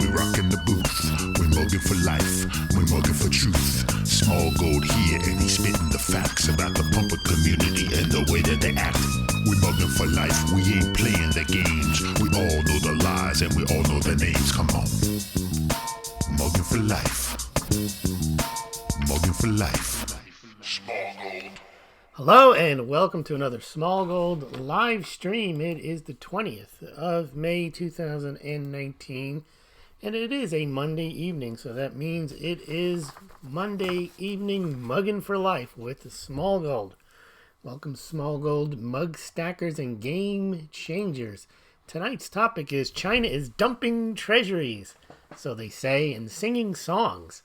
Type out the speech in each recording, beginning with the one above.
we rockin' the booth. We mugging for life, we mugging for truth. Smaulgld here, and he's spitting the facts about the pumper community and the way that they act. We mugging for life, we ain't playing the games. We all know the lies and we all know the names. Come on, mugging for life, mugging for life. Smaulgld. Hello and welcome to another Smaulgld live stream. It is the 20th of May 2019 and it is a Monday evening, so that means it is Monday evening mugging for life with Smaulgld. Welcome Smaulgld mug stackers and game changers. Tonight's topic is China is dumping treasuries, so they say, and singing songs.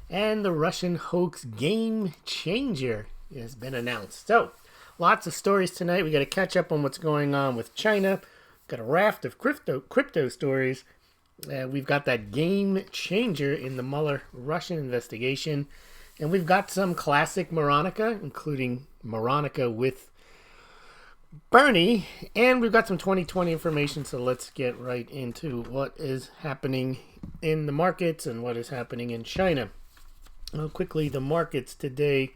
And the Russian hoax game changer has been announced. So, lots of stories tonight. We got to catch up on what's going on with China. Got a raft of crypto stories. We've got that game changer in the Mueller Russian investigation. And we've got some classic Moronica, including Moronica with Bernie. And we've got some 2020 information, so let's get right into what is happening in the markets and what is happening in China. Well, quickly, the markets today,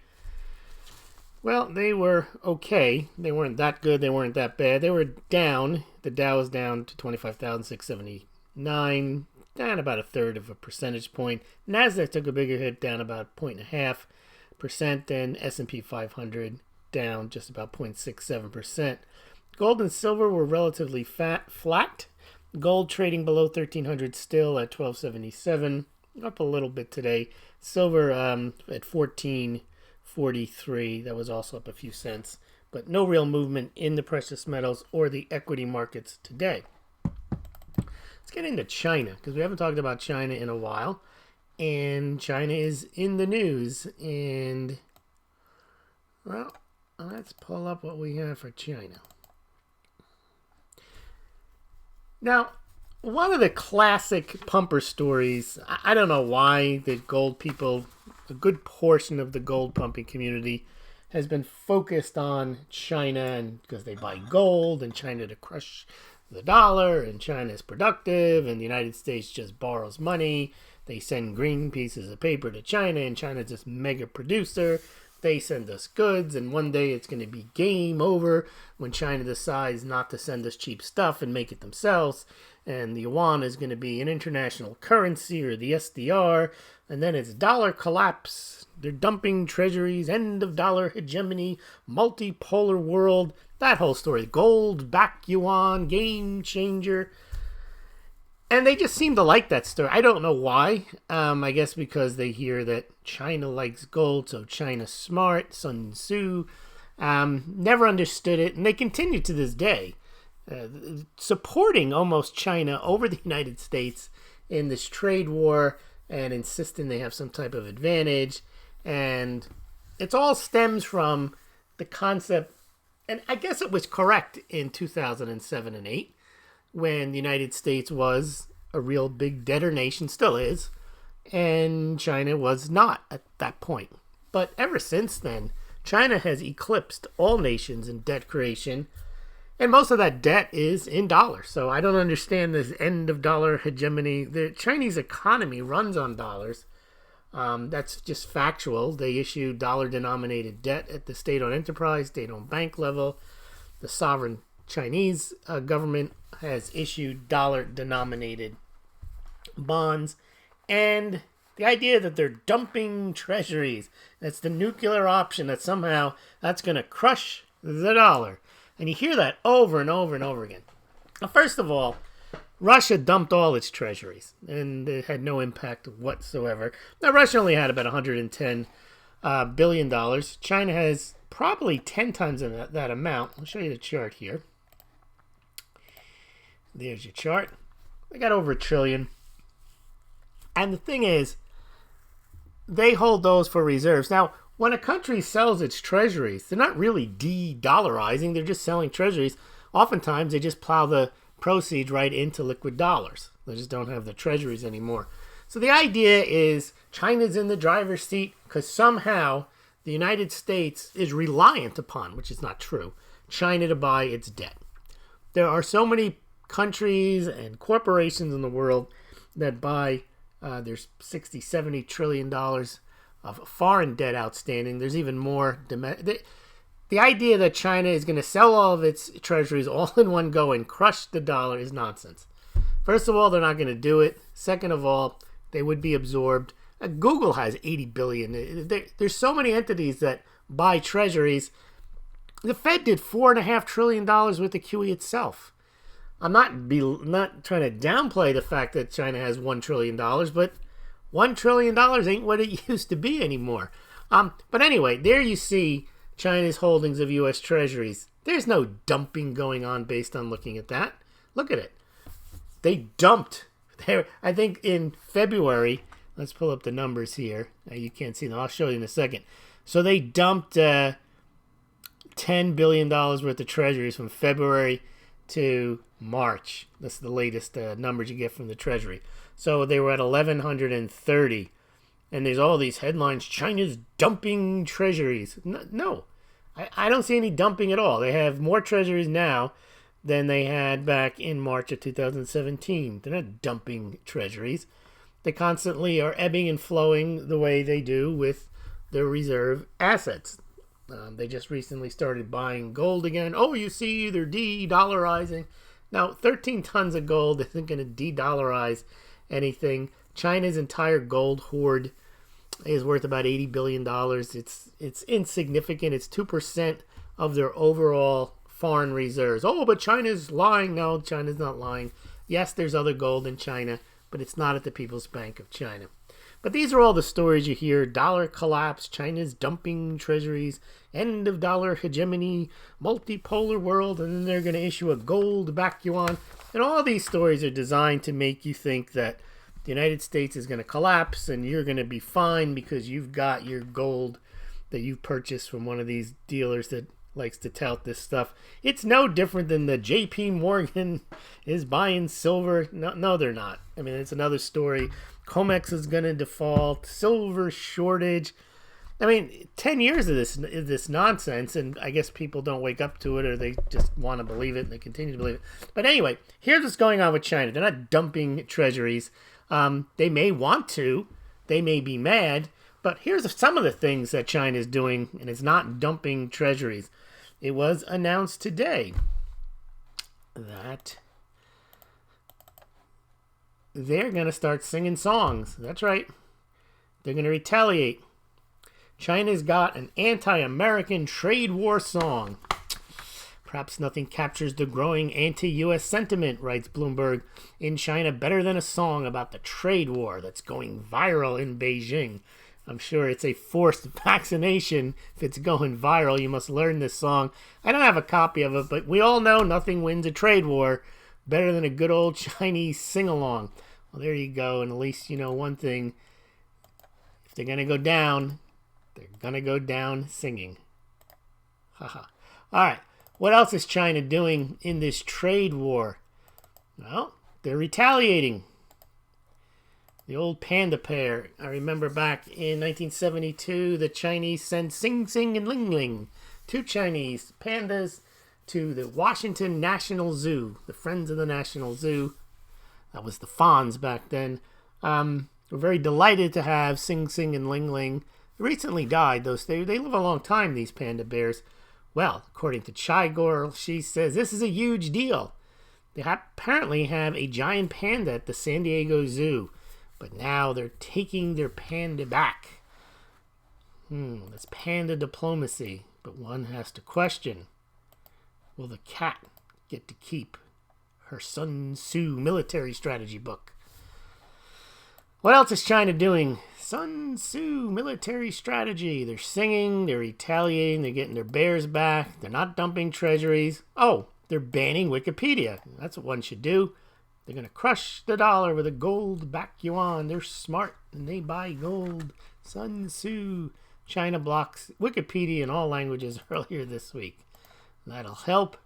well, they were okay. They weren't that good. They weren't that bad. They were down. The Dow is down to 25,679, down about a third of a percentage point. Nasdaq took a bigger hit, down about 0.5%, and S&P 500 down just about 0.67%. Gold and silver were relatively flat. Gold trading below 1,300 still at 1277, up a little bit today. Silver at 1443, that was also up a few cents, but no real movement in the precious metals or the equity markets today. Let's get into China, because we haven't talked about China in a while, and China is in the news, and, well, let's pull up what we have for China. Now, one of the classic pumper stories, I don't know why the gold people, a good portion of the gold pumping community has been focused on China, and because they buy gold and China to crush the dollar, and China is productive, and the United States just borrows money. They send green pieces of paper to China, and China's this mega producer. They send us goods, and one day it's going to be game over when China decides not to send us cheap stuff and make it themselves. And the yuan is going to be an international currency, or the SDR, and then it's dollar collapse. They're dumping treasuries, end of dollar hegemony, multipolar world, that whole story. Gold, back yuan, game changer. And they just seem to like that story. I don't know why. I guess because they hear that China likes gold, so China's smart. Sun Tzu. Never understood it, and they continue to this day. Supporting almost China over the United States in this trade war and insisting they have some type of advantage. And it all stems from the concept, and I guess it was correct in 2007 and 8 when the United States was a real big debtor nation, still is, and China was not at that point. But ever since then, China has eclipsed all nations in debt creation. And most of that debt is in dollars. So I don't understand this end of dollar hegemony. The Chinese economy runs on dollars. That's just factual. They issue dollar-denominated debt at the state-owned enterprise, state-owned bank level. The sovereign Chinese government has issued dollar-denominated bonds. And the idea that they're dumping treasuries, that's the nuclear option, that somehow that's going to crush the dollar. And you hear that over and over and over again. Now, first of all, Russia dumped all its treasuries, and it had no impact whatsoever. Now, Russia only had about $110 billion. China has probably 10 times that amount. I'll show you the chart here. There's your chart. They got over $1 trillion. And the thing is, they hold those for reserves. Now, when a country sells its treasuries, they're not really de-dollarizing. They're just selling treasuries. Oftentimes, they just plow the proceeds right into liquid dollars. They just don't have the treasuries anymore. So the idea is China's in the driver's seat because somehow the United States is reliant upon, which is not true, China to buy its debt. There are so many countries and corporations in the world that buy, there's $60-70 trillion of foreign debt outstanding. There's even more. The idea that China is going to sell all of its treasuries all in one go and crush the dollar is nonsense. First of all, they're not going to do it. Second of all, they would be absorbed. Google has 80 billion. There's so many entities that buy treasuries. The Fed did $4.5 trillion worth of QE itself. I'm not trying to downplay the fact that China has $1 trillion, but $1 trillion ain't what it used to be anymore. But anyway, there you see China's holdings of U.S. treasuries. There's no dumping going on based on looking at that. Look at it. They dumped. I think in February, let's pull up the numbers here. You can't see them. I'll show you in a second. So they dumped $10 billion worth of treasuries from February to March. That's the latest numbers you get from the Treasury. So they were at 1,130. And there's all these headlines, China's dumping treasuries. No, I don't see any dumping at all. They have more treasuries now than they had back in March of 2017. They're not dumping treasuries. They constantly are ebbing and flowing the way they do with their reserve assets. They just recently started buying gold again. Oh, you see, they're de-dollarizing. Now, 13 tons of gold isn't going to de-dollarize anything. China's entire gold hoard is worth about $80 billion. It's insignificant. It's 2% of their overall foreign reserves. Oh, but China's lying. No, China's not lying. Yes, there's other gold in China, but it's not at the People's Bank of China. But these are all the stories you hear. Dollar collapse, China's dumping treasuries, end of dollar hegemony, multipolar world, and then they're going to issue a gold-backed yuan. And all these stories are designed to make you think that the United States is going to collapse and you're going to be fine because you've got your gold that you've purchased from one of these dealers that likes to tout this stuff. It's no different than the JP Morgan is buying silver. No, they're not. I mean, it's another story. Comex is going to default, silver shortage. I mean, 10 years of this nonsense, and I guess people don't wake up to it or they just want to believe it and they continue to believe it. But anyway, here's what's going on with China. They're not dumping treasuries. They may want to. They may be mad. But here's some of the things that China is doing, and it's not dumping treasuries. It was announced today that they're going to start singing songs. That's right. They're going to retaliate. China's got an anti-American trade war song. Perhaps nothing captures the growing anti-U.S. sentiment, writes Bloomberg, in China better than a song about the trade war that's going viral in Beijing. I'm sure it's a forced vaccination. If it's going viral, you must learn this song. I don't have a copy of it, but we all know nothing wins a trade war better than a good old Chinese sing-along. Well, there you go, and at least you know one thing. If they're going to go down, they're going to go down singing. Haha. All right, what else is China doing in this trade war? Well, they're retaliating. The old panda pair. I remember back in 1972, the Chinese sent Sing Sing and Ling Ling, two Chinese pandas, to the Washington National Zoo, the Friends of the National Zoo. That was the Fonz back then. We're very delighted to have Sing Sing and Ling Ling. They recently died, though. They live a long time, these panda bears. Well, according to Chai Girl, she says this is a huge deal. They apparently have a giant panda at the San Diego Zoo. But now they're taking their panda back. That's panda diplomacy. But one has to question, will the cat get to keep her Sun Tzu military strategy book? What else is China doing? Sun Tzu military strategy. They're singing, they're retaliating, they're getting their bears back. They're not dumping treasuries. Oh, they're banning Wikipedia. That's what one should do. They're going to crush the dollar with a gold-backed yuan. They're smart, and they buy gold. Sun Tzu. China blocks Wikipedia in all languages earlier this week. That'll help.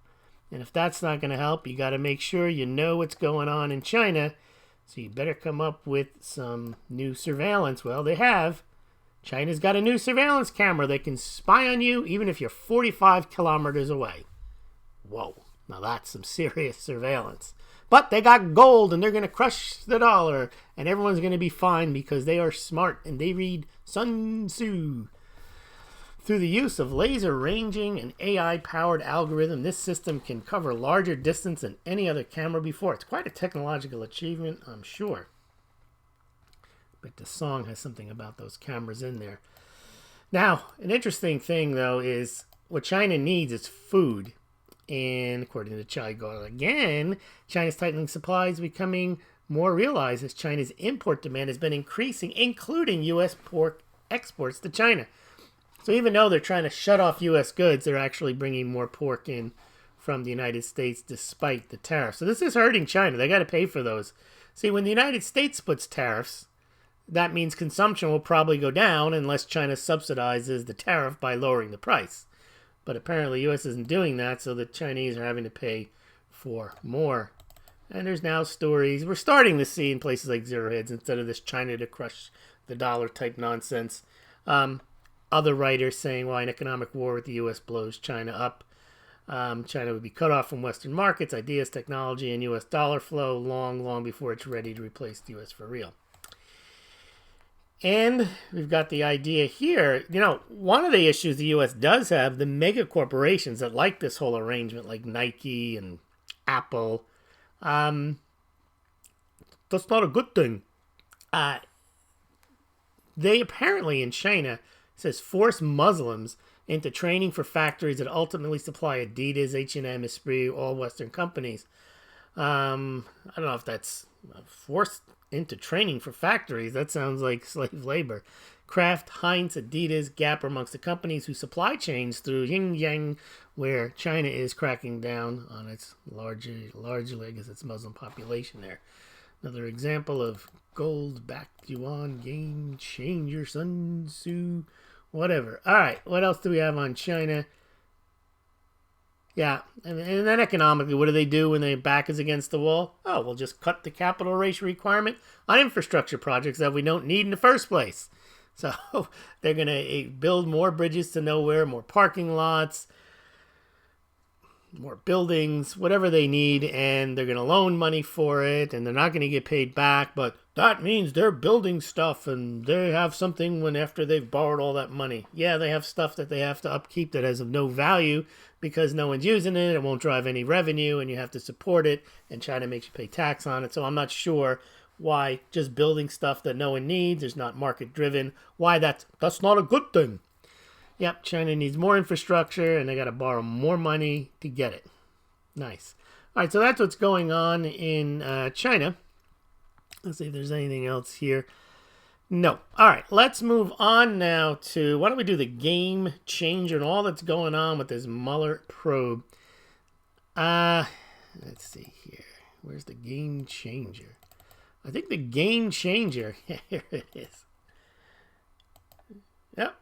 And if that's not going to help, you got to make sure you know what's going on in China. So you better come up with some new surveillance. Well, they have. China's got a new surveillance camera that can spy on you even if you're 45 kilometers away. Whoa. Now that's some serious surveillance. But they got gold and they're going to crush the dollar and everyone's going to be fine because they are smart and they read Sun Tzu. Through the use of laser ranging and AI-powered algorithm, this system can cover larger distance than any other camera before. It's quite a technological achievement, I'm sure. But the song has something about those cameras in there. Now, an interesting thing, though, is what China needs is food. And according to China again, China's tightening supply is becoming more realized as China's import demand has been increasing, including U.S. pork exports to China. So even though they're trying to shut off U.S. goods, they're actually bringing more pork in from the United States despite the tariffs. So this is hurting China. They got to pay for those. See, when the United States puts tariffs, that means consumption will probably go down unless China subsidizes the tariff by lowering the price. But apparently U.S. isn't doing that, so the Chinese are having to pay for more. And there's now stories we're starting to see in places like Zero Hedge instead of this China to crush the dollar type nonsense. Other writers saying, well, an economic war with the U.S. blows China up. China would be cut off from Western markets, ideas, technology, and U.S. dollar flow long before it's ready to replace the U.S. for real. And we've got the idea here, one of the issues the U.S. does have, the mega corporations that like this whole arrangement, like Nike and Apple, that's not a good thing. They apparently in China, it says, force Muslims into training for factories that ultimately supply Adidas, H&M, Esprit, all Western companies. I don't know if that's forced into training for factories. That sounds like slave labor. Kraft, Heinz, Adidas, Gap are amongst the companies whose supply chains through Xinjiang, where China is cracking down on its largely, I guess its Muslim population there. Another example of gold-backed yuan game changer, Sun Tzu, whatever. All right, what else do we have on China? Yeah, and then economically, what do they do when their back is against the wall? Oh, we'll just cut the capital ratio requirement on infrastructure projects that we don't need in the first place. So they're going to build more bridges to nowhere, more parking lots, more buildings, whatever they need, and they're going to loan money for it, and they're not going to get paid back, but that means they're building stuff, and they have something when after they've borrowed all that money. Yeah, they have stuff that they have to upkeep that has of no value because no one's using it, it won't drive any revenue, and you have to support it, and China makes you pay tax on it, so I'm not sure why just building stuff that no one needs is not market-driven, why that's not a good thing. Yep, China needs more infrastructure, and they got to borrow more money to get it. Nice. All right, so that's what's going on in China. Let's see if there's anything else here. No. All right, let's move on now to, why don't we do the game changer and all that's going on with this Mueller probe. Let's see here. Where's the game changer? I think the game changer, here it is. Yep.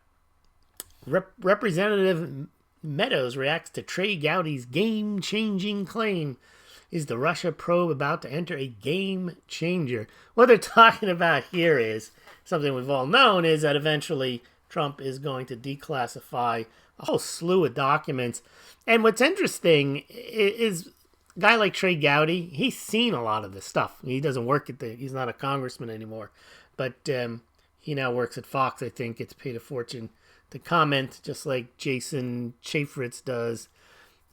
Representative Meadows reacts to Trey Gowdy's game-changing claim. Is the Russia probe about to enter a game changer? What they're talking about here is something we've all known, is that eventually Trump is going to declassify a whole slew of documents. And what's interesting is a guy like Trey Gowdy, he's seen a lot of this stuff. He doesn't work he's not a congressman anymore, but he now works at Fox, I think, gets paid a fortune to comment, just like Jason Chaffetz does,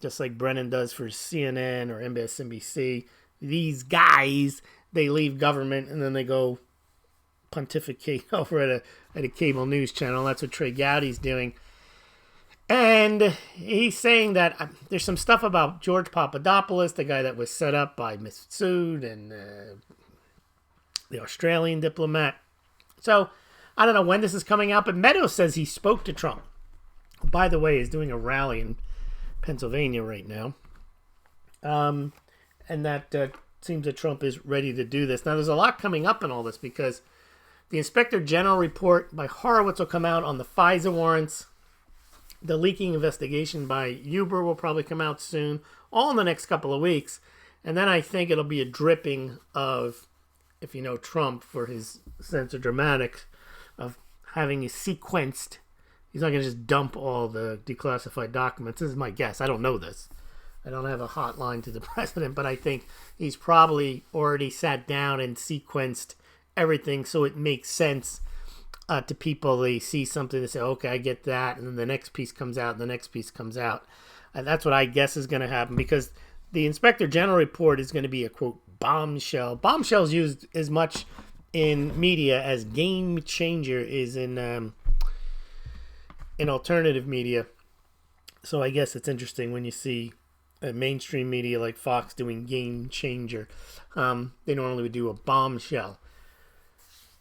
just like Brennan does for CNN or MSNBC. These guys, they leave government and then they go pontificate over at a cable news channel. That's what Trey Gowdy's doing. And he's saying that there's some stuff about George Papadopoulos, the guy that was set up by Ms. Sood and the Australian diplomat. So I don't know when this is coming out, but Meadows says he spoke to Trump, who, by the way, is doing a rally in Pennsylvania right now. And that seems that Trump is ready to do this. Now, there's a lot coming up in all this because the Inspector General report by Horowitz will come out on the FISA warrants. The leaking investigation by Huber will probably come out soon, all in the next couple of weeks. And then I think it'll be a dripping of, if you know Trump for his sense of dramatics, of having it sequenced. He's not going to just dump all the declassified documents. This is my guess. I don't know this. I don't have a hotline to the president, but I think he's probably already sat down and sequenced everything so it makes sense to people. They see something, they say, okay, I get that, and then the next piece comes out, and the next piece comes out. And that's what I guess is going to happen, because the Inspector General report is going to be a, quote, bombshell. Bombshell's used as much in media as game changer is in alternative media. So I guess it's interesting when you see mainstream media like Fox doing game changer. They normally would do a bombshell.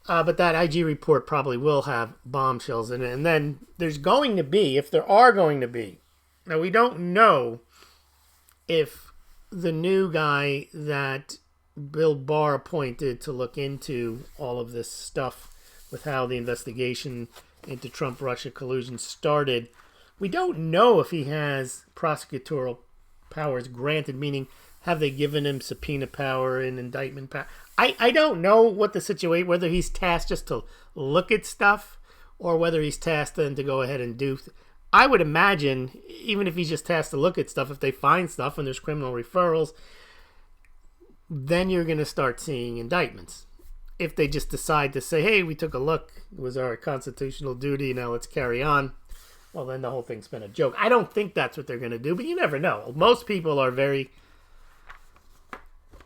But that IG report probably will have bombshells in it. And then there's going to be, if there are going to be, now we don't know if the new guy that Bill Barr appointed to look into all of this stuff with how the investigation into Trump-Russia collusion started, we don't know if he has prosecutorial powers granted, meaning have they given him subpoena power and indictment power? I don't know what the situation, whether he's tasked just to look at stuff or whether he's tasked then to go ahead and do. I would imagine, even if he's just tasked to look at stuff, if they find stuff and there's criminal referrals, then you're going to start seeing indictments. If they just decide to say, hey, we took a look, it was our constitutional duty, now let's carry on, well, then the whole thing's been a joke. I don't think that's what they're going to do, but you never know. Most people are very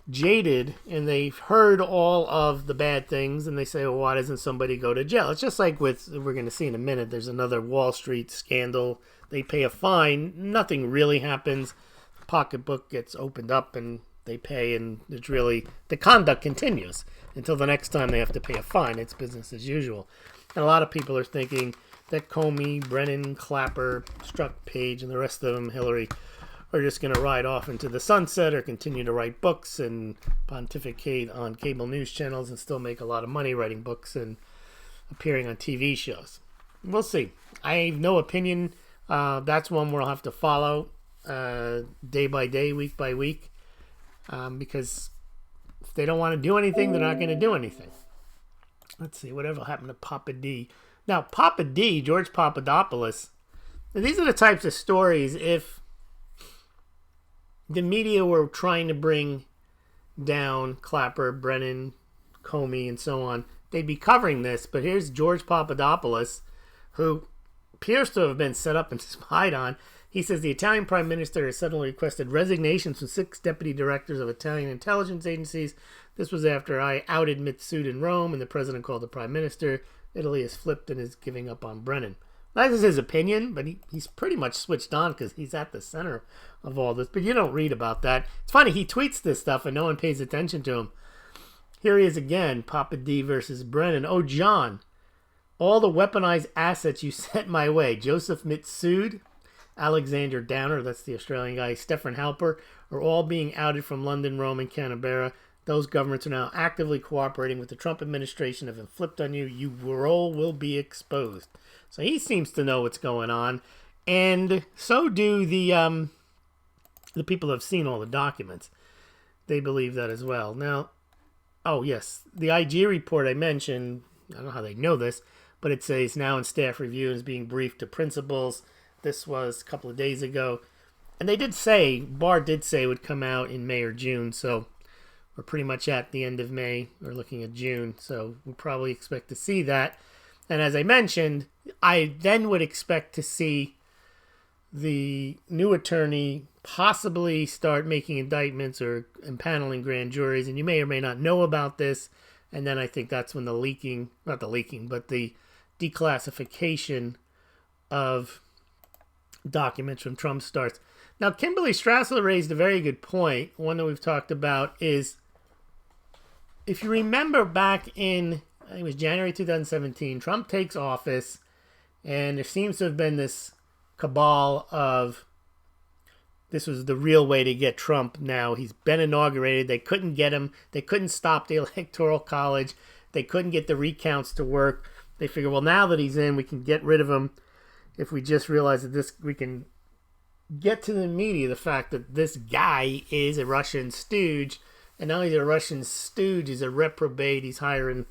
jaded, and they've heard all of the bad things, and they say, well, why doesn't somebody go to jail? It's just like with, we're going to see in a minute, there's another Wall Street scandal. They pay a fine. Nothing really happens. The pocketbook gets opened up, and they pay, and it's really, the conduct continues until the next time they have to pay a fine. It's business as usual. And a lot of people are thinking that Comey, Brennan, Clapper, Strzok, Page, and the rest of them, Hillary, are just going to ride off into the sunset or continue to write books and pontificate on cable news channels and still make a lot of money writing books and appearing on TV shows. We'll see. I have no opinion. That's one we'll have to follow day by day, week by week, because if they don't want to do anything, they're not going to do anything. Let's see, whatever happened to Papa D. Now, Papa D, George Papadopoulos, these are the types of stories, if the media were trying to bring down Clapper, Brennan, Comey, and so on, they'd be covering this. But here's George Papadopoulos, who appears to have been set up and spied on. He says the Italian Prime Minister has suddenly requested resignations from 6 deputy directors of Italian intelligence agencies. This was after I outed Mitsud in Rome, and the president called the Prime Minister. Italy has flipped and is giving up on Brennan. That is his opinion, but he's pretty much switched on because he's at the center of all this. But you don't read about that. It's funny, he tweets this stuff and no one pays attention to him. Here he is again, Papa D versus Brennan. Oh, John, all the weaponized assets you sent my way. Joseph Mitsud, Alexander Downer, that's the Australian guy, Stefan Halper, are all being outed from London, Rome, and Canberra. Those governments are now actively cooperating with the Trump administration, have been flipped on you. You all will be exposed. So he seems to know what's going on, and so do the people who have seen all the documents. They believe that as well. Now, oh yes, the IG report I mentioned, I don't know how they know this, but it says now in staff review and is being briefed to principals. This was a couple of days ago. And they did say, Barr did say it would come out in May or June, so we're pretty much at the end of May. We're looking at June, so we'll probably expect to see that. And as I mentioned, I then would expect to see the new attorney possibly start making indictments or impaneling grand juries, and you may or may not know about this, and then I think that's when the the declassification of documents from Trump starts. Now, Kimberly Strassler raised a very good point. One that we've talked about is, if you remember back in, I think it was January 2017, Trump takes office, and there seems to have been this cabal of, this was the real way to get Trump now. He's been inaugurated. They couldn't get him. They couldn't stop the Electoral College. They couldn't get the recounts to work. They figure, well, now that he's in, we can get rid of him. If we just realize that this, we can get to the media the fact that this guy is a Russian stooge. And not only is he a Russian stooge, he's a reprobate. He's hiring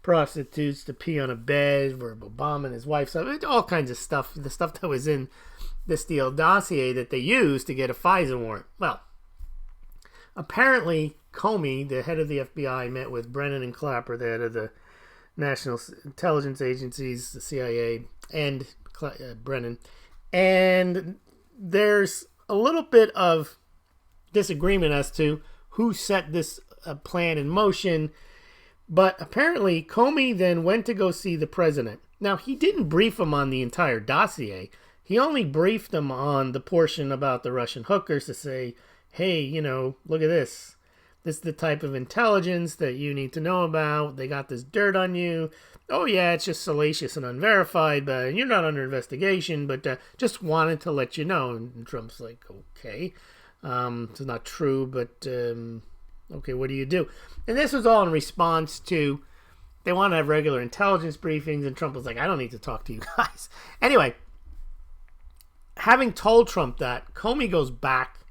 prostitutes to pee on a bed, verbal bombing his wife, so all kinds of stuff. The stuff that was in the Steele dossier that they used to get a FISA warrant. Well, apparently Comey, the head of the FBI, met with Brennan and Clapper, the head of the National Intelligence Agencies, the CIA, and Brennan. And there's a little bit of disagreement as to who set this plan in motion. But apparently Comey then went to go see the president. Now, he didn't brief him on the entire dossier. He only briefed him on the portion about the Russian hookers to say, hey, look at this. This is the type of intelligence that you need to know about. They got this dirt on you. Oh, yeah, it's just salacious and unverified, but you're not under investigation, but just wanted to let you know. And Trump's like, okay, it's not true, but okay, what do you do? And this was all in response to, they want to have regular intelligence briefings, and Trump was like, I don't need to talk to you guys. Anyway, having told Trump that, Comey goes back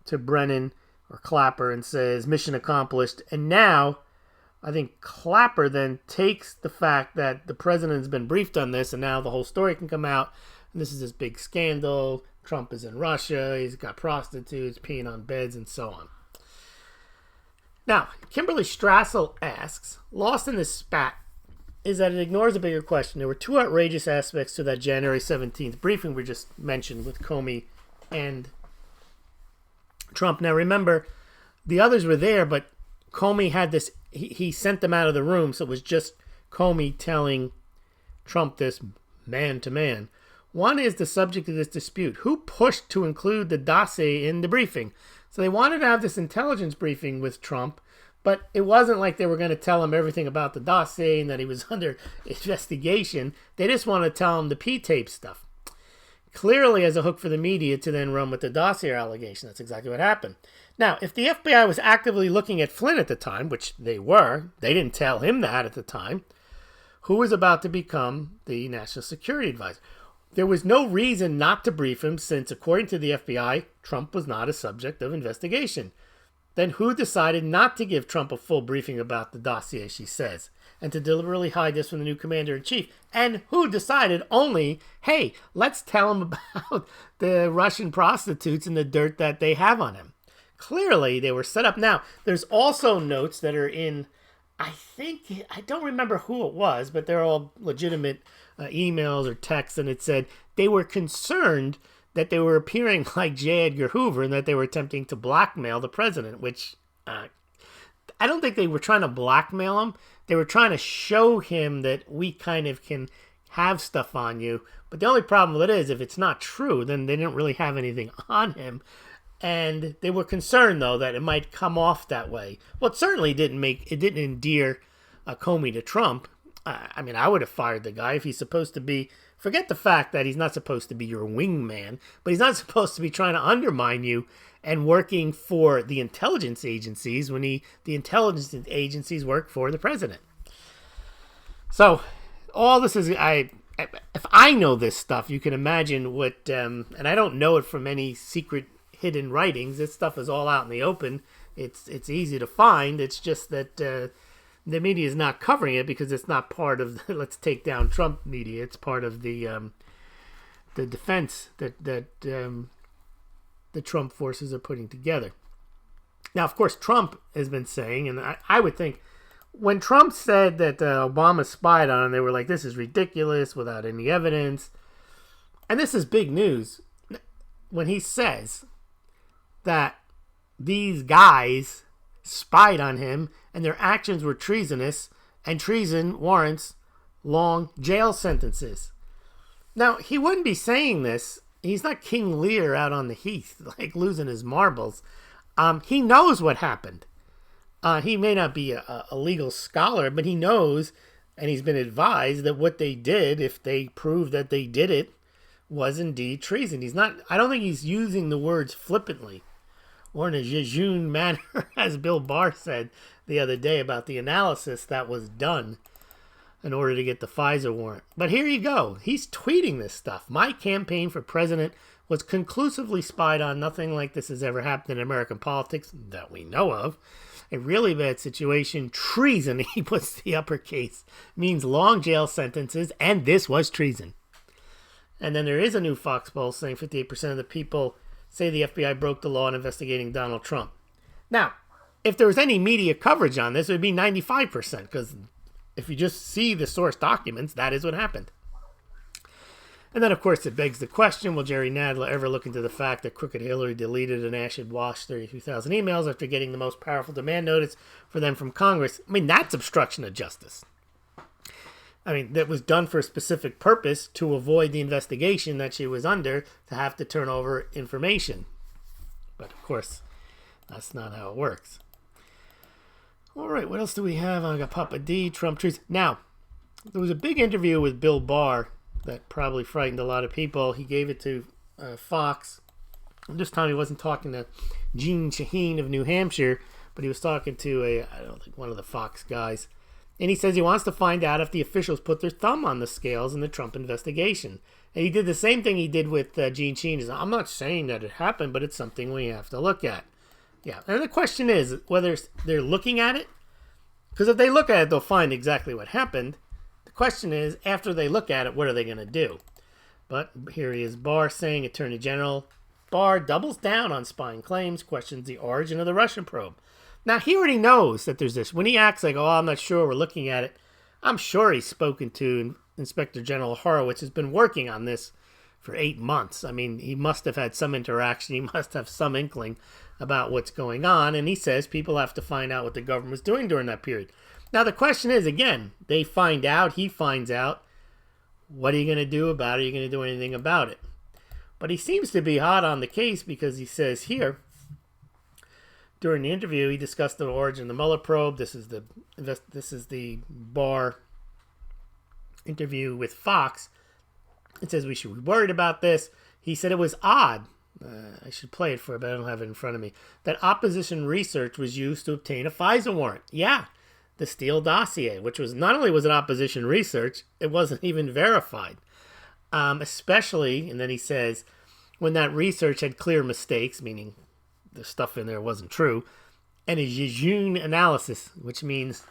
to Brennan or Clapper and says, mission accomplished. And now, I think Clapper then takes the fact that the president's been briefed on this, and now the whole story can come out. And this is this big scandal. Trump is in Russia. He's got prostitutes peeing on beds and so on. Now, Kimberly Strassel asks, lost in this spat is that it ignores a bigger question. There were two outrageous aspects to that January 17th briefing we just mentioned with Comey and Trump. Now, remember, the others were there, but Comey had this, he sent them out of the room, so it was just Comey telling Trump this man to man. One is the subject of this dispute. Who pushed to include the dossier in the briefing? So they wanted to have this intelligence briefing with Trump, but it wasn't like they were going to tell him everything about the dossier and that he was under investigation. They just wanted to tell him the P-tape stuff. Clearly as a hook for the media to then run with the dossier allegation. That's exactly what happened. Now, if the FBI was actively looking at Flynn at the time, which they were, they didn't tell him that at the time, who was about to become the National Security Advisor? There was no reason not to brief him since, according to the FBI, Trump was not a subject of investigation. Then who decided not to give Trump a full briefing about the dossier, she says, and to deliberately hide this from the new commander-in-chief? And who decided only, hey, let's tell him about the Russian prostitutes and the dirt that they have on him? Clearly, they were set up. Now, there's also notes that are in, I don't remember who it was, but they're all legitimate emails or texts, and it said they were concerned that they were appearing like J. Edgar Hoover and that they were attempting to blackmail the president, which I don't think they were trying to blackmail him. They were trying to show him that we kind of can have stuff on you. But the only problem with it is if it's not true, then they didn't really have anything on him. And they were concerned, though, that it might come off that way. Well, it certainly didn't endear Comey to Trump. I would have fired the guy if he's supposed to be, forget the fact that he's not supposed to be your wingman, but he's not supposed to be trying to undermine you and working for the intelligence agencies when the intelligence agencies work for the president. So all this is, if I know this stuff, you can imagine what, and I don't know it from any secret hidden writings. This stuff is all out in the open. It's easy to find. It's just that the media is not covering it because it's not part of the let's take down Trump media. It's part of the defense that the Trump forces are putting together. Now, of course, Trump has been saying, and I would think when Trump said that Obama spied on him, they were like, this is ridiculous without any evidence. And this is big news when he says that these guys spied on him and their actions were treasonous, and treason warrants long jail sentences. Now, he wouldn't be saying this. He's not King Lear out on the heath, like losing his marbles. He knows what happened. He may not be a legal scholar, but he knows, and he's been advised that what they did, if they prove that they did it, was indeed treason. I don't think he's using the words flippantly or in a jejune manner, as Bill Barr said the other day about the analysis that was done in order to get the FISA warrant. But here you go. He's tweeting this stuff. My campaign for president was conclusively spied on. Nothing like this has ever happened in American politics that we know of. A really bad situation. Treason, he puts the uppercase, means long jail sentences, and this was treason. And then there is a new Fox poll saying 58% of the people say the FBI broke the law in investigating Donald Trump. Now, if there was any media coverage on this, it would be 95%, because if you just see the source documents, that is what happened. And then, of course, it begs the question, will Jerry Nadler ever look into the fact that Crooked Hillary deleted and Ash had washed 33,000 emails after getting the most powerful demand notice for them from Congress? I mean, that's obstruction of justice. I mean, that was done for a specific purpose to avoid the investigation that she was under to have to turn over information. But, of course, that's not how it works. All right, what else do we have? I got Papa D, Trump trees. Now, there was a big interview with Bill Barr that probably frightened a lot of people. He gave it to Fox. This time he wasn't talking to Gene Shaheen of New Hampshire, but he was talking to one of the Fox guys. And he says he wants to find out if the officials put their thumb on the scales in the Trump investigation. And he did the same thing he did with Gene Shaheen. I'm not saying that it happened, but it's something we have to look at. Yeah, and the question is whether they're looking at it. Because if they look at it, they'll find exactly what happened. The question is, after they look at it, what are they going to do? But here he is, Barr saying, Attorney General Barr doubles down on spying claims, questions the origin of the Russian probe. Now, he already knows that there's this. When he acts like, I'm not sure, we're looking at it, I'm sure he's spoken to Inspector General Horowitz, who's been working on this for 8 months. I mean, he must have had some interaction. He must have some inkling about what's going on. And he says people have to find out what the government was doing during that period. Now, the question is, again, they find out, he finds out. What are you going to do about it? Are you going to do anything about it? But he seems to be hot on the case because he says here, during the interview, he discussed the origin of the Mueller probe. This is the Barr interview with Fox. It says we should be worried about this. He said it was odd. I should play it for you, but I don't have it in front of me. That opposition research was used to obtain a FISA warrant. Yeah, the Steele dossier, which was not only was it opposition research, it wasn't even verified. Especially, and then he says, when that research had clear mistakes, meaning the stuff in there wasn't true, and a jejune analysis, which means